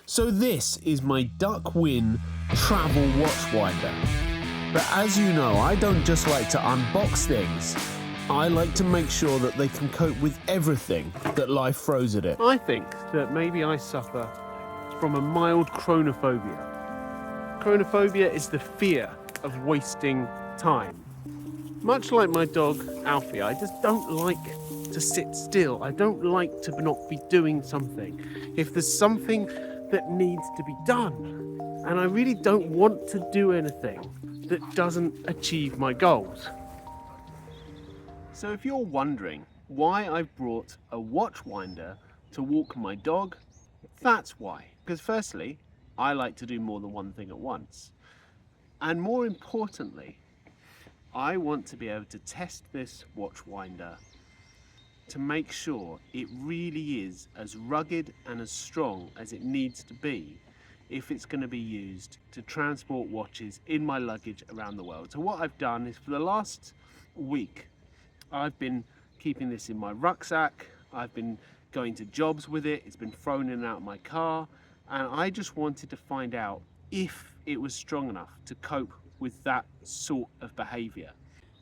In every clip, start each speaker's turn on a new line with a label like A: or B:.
A: So this is my DUKWIN travel watch winder. But as you know, I don't just like to unbox things. I like to make sure that they can cope with everything that life throws at it. I think that maybe I suffer from a mild chronophobia. Chronophobia is the fear of wasting time. Much like my dog, Alfie, I just don't like to sit still. I don't like to not be doing something. If there's something that needs to be done, and I really don't want to do anything that doesn't achieve my goals. So if you're wondering why I've brought a watch winder to walk my dog, that's why. Because firstly, I like to do more than one thing at once. And more importantly, I want to be able to test this watch winder to make sure it really is as rugged and as strong as it needs to be if it's going to be used to transport watches in my luggage around the world. So what I've done is for the last week, I've been keeping this in my rucksack, I've been going to jobs with it, it's been thrown in and out of my car, and I just wanted to find out if it was strong enough to cope with that sort of behaviour.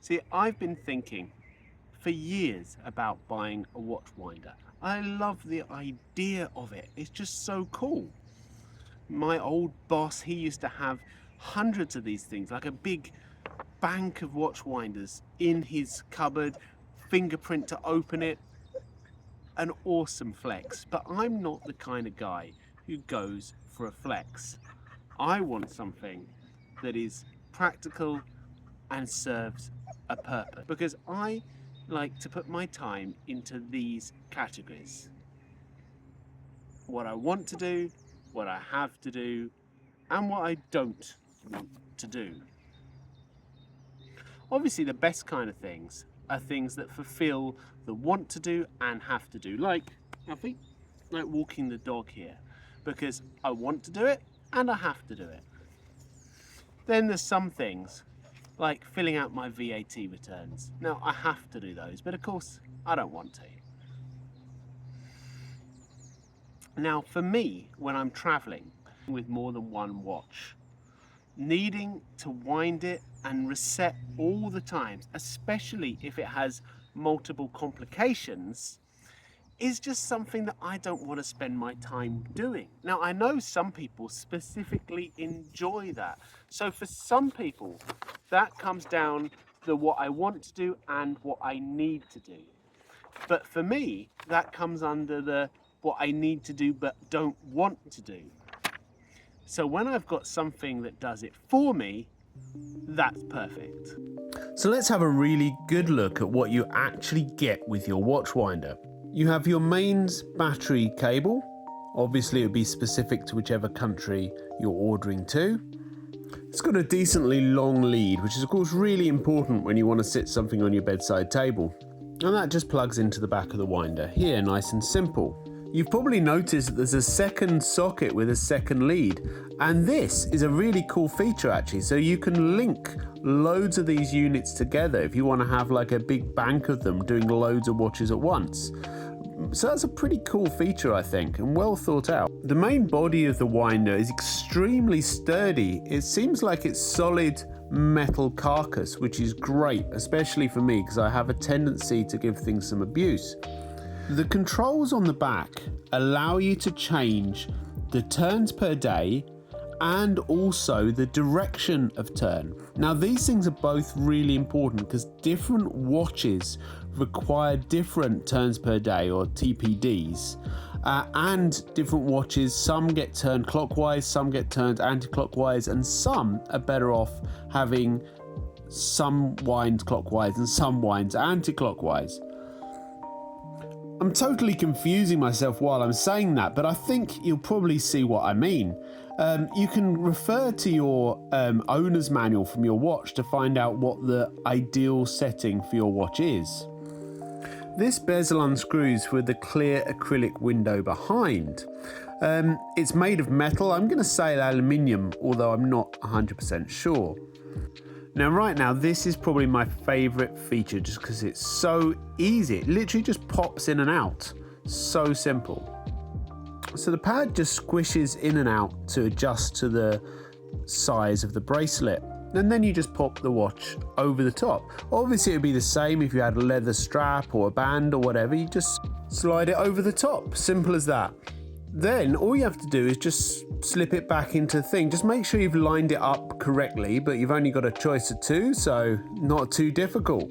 A: See, I've been thinking for years about buying a watch winder. I love the idea of it, it's just so cool. My old boss, he used to have hundreds of these things, like a big bank of watch winders in his cupboard, fingerprint to open it. An awesome flex, but I'm not the kind of guy who goes for a flex. I want something that is practical and serves a purpose, because I like to put my time into these categories. What I want to do, what I have to do, and what I don't want to do. Obviously the best kind of things are things that fulfill the want to do and have to do, like Alfie, like walking the dog here, because I want to do it and I have to do it. Then there's some things like filling out my VAT returns. Now I have to do those, but of course I don't want to. Now for me, when I'm traveling with more than one watch, needing to wind it and reset all the times, especially if it has multiple complications, is just something that I don't want to spend my time doing. Now I know some people specifically enjoy that. So for some people, that comes down to what I want to do and what I need to do. But for me, that comes under the what I need to do but don't want to do. So when I've got something that does it for me, that's perfect. So let's have a really good look at what you actually get with your watch winder. You have your mains battery cable. Obviously it would be specific to whichever country you're ordering to. It's got a decently long lead, which is of course really important when you want to sit something on your bedside table. And that just plugs into the back of the winder here, nice and simple. You've probably noticed that there's a second socket with a second lead, and this is a really cool feature actually. So you can link loads of these units together if you want to have like a big bank of them doing loads of watches at once. So that's a pretty cool feature, I think, and well thought out. The main body of the winder is extremely sturdy. It seems like it's solid metal carcass, which is great, especially for me because I have a tendency to give things some abuse. The controls on the back allow you to change the turns per day and also the direction of turn. Now these things are both really important because different watches require different turns per day, or TPDs, and different watches, some get turned clockwise, some get turned anti-clockwise, and some are better off having some winds clockwise and some winds anti-clockwise. I'm totally confusing myself while I'm saying that, but I think you'll probably see what I mean. You can refer to your owner's manual from your watch to find out what the ideal setting for your watch is. This bezel unscrews with the clear acrylic window behind. It's made of metal. I'm going to say aluminium, although I'm not 100% sure. Now right now, this is probably my favorite feature just because it's so easy. It literally just pops in and out. So simple. So the pad just squishes in and out to adjust to the size of the bracelet. And then you just pop the watch over the top. Obviously it would be the same if you had a leather strap or a band or whatever. You just slide it over the top, simple as that. Then all you have to do is just slip it back into the thing. Just make sure you've lined it up correctly, but you've only got a choice of two, so not too difficult.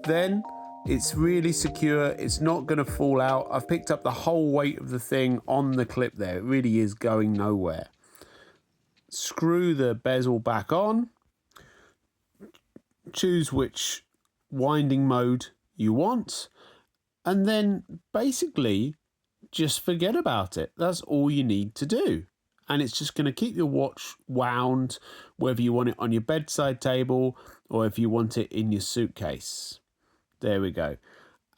A: Then it's really secure, it's not going to fall out. I've picked up the whole weight of the thing on the clip there. It really is going nowhere. Screw the bezel back on. Choose which winding mode you want, and then basically just forget about it. That's all you need to do. And it's just going to keep your watch wound, whether you want it on your bedside table or if you want it in your suitcase. There we go.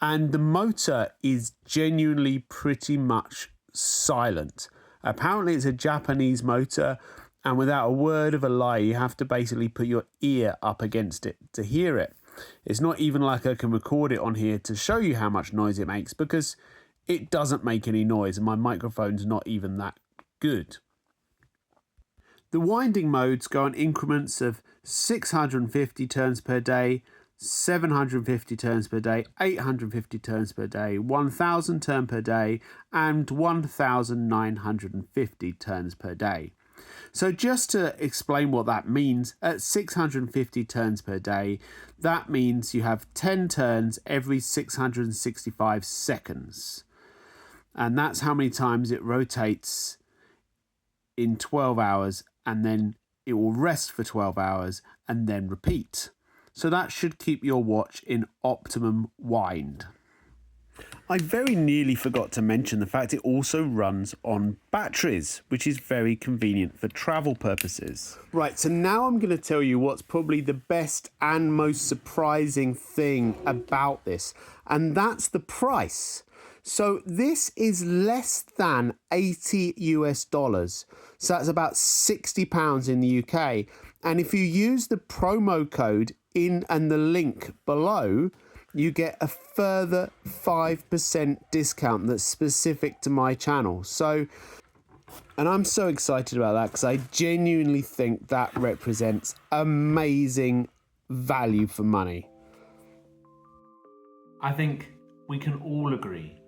A: And the motor is genuinely pretty much silent. Apparently it's a Japanese motor, and without a word of a lie, you have to basically put your ear up against it to hear it. It's not even like I can record it on here to show you how much noise it makes, because it doesn't make any noise and my microphone's not even that good. The winding modes go on increments of 650 turns per day, 750 turns per day, 850 turns per day, 1000 turns per day, and 1950 turns per day. So just to explain what that means, at 650 turns per day, that means you have 10 turns every 665 seconds. And that's how many times it rotates in 12 hours, and then it will rest for 12 hours and then repeat. So that should keep your watch in optimum wind. I very nearly forgot to mention the fact it also runs on batteries, which is very convenient for travel purposes. Right, so now I'm going to tell you what's probably the best and most surprising thing about this, and that's the price. So this is less than $80 US. So that's about £60 in the UK. And if you use the promo code in and the link below, you get a further 5% discount that's specific to my channel. So, and I'm so excited about that because I genuinely think that represents amazing value for money. I think we can all agree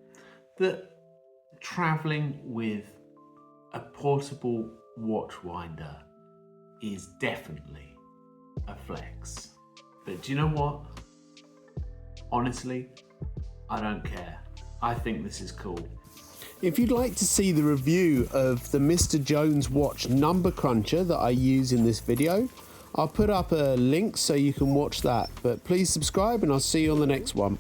A: that traveling with a portable watch winder is definitely a flex. But do you know what? Honestly, I don't care. I think this is cool. If you'd like to see the review of the Mr. Jones watch number cruncher that I use in this video, I'll put up a link so you can watch that. But please subscribe and I'll see you on the next one.